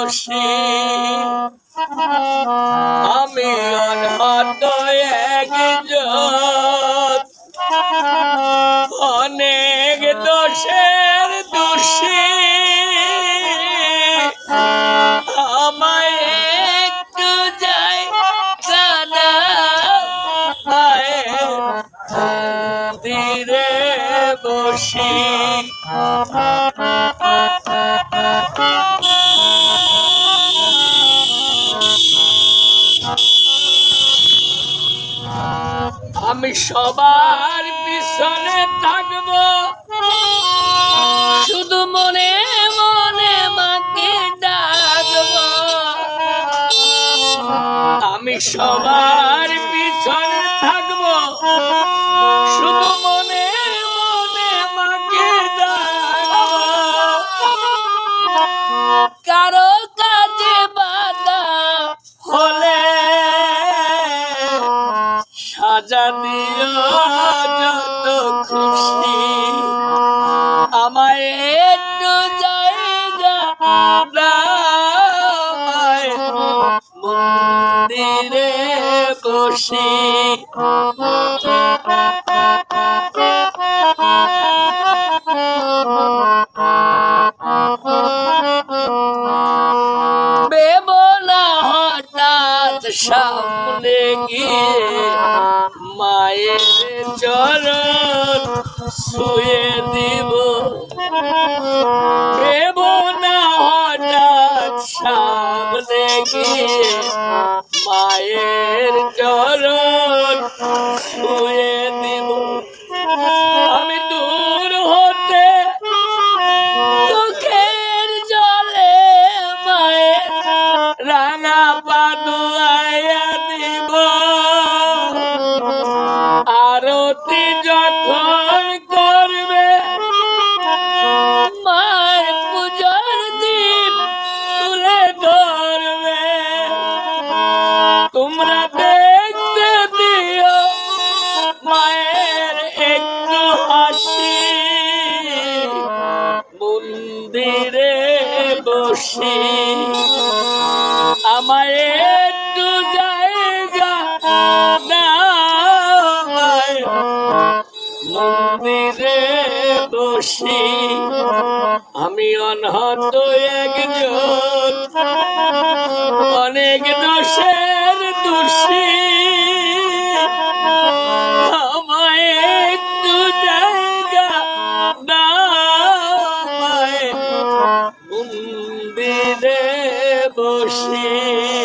বসি আমি অনহত একজন অনেক দোষের দোষী আমায় একটু যাই কানা ধীরে বসি আমি সবার পিছনে থাকবো শুধু মনে মনে মাকে ডাকবো আমি সবার পিছনে থাকবো শুধু মনে মনে মাকে ডাকবো কারো কাজে বাধা হলে সাজা দিও যত খুশি আমায় একটু জায়গা দাও মন্দিরে বসি বেবনা হঠাৎ সামনে গিয়ে মায়ের চরণ ছুঁয়ে দিব বেবনা হঠাৎ সামনে গিয়ে মায়ের চরণ ছুঁয়ে দিব আমি দূর হতে চোখের জলে মায়ের রাঙা পাদুয়াইয়া দিব আরতি যখন করবে মায়ের পূজার দীপ তুলে ধরবে তোমরা দেখতে দিও মায়ের একটু হাসি মন্দিরে বসি আমায় একটু জায়গা মন্দিরে বসি আমি অনহত একজন অনেক দোষের দোষী আমায় একটু জায়গা দাও মন্দিরে বসি।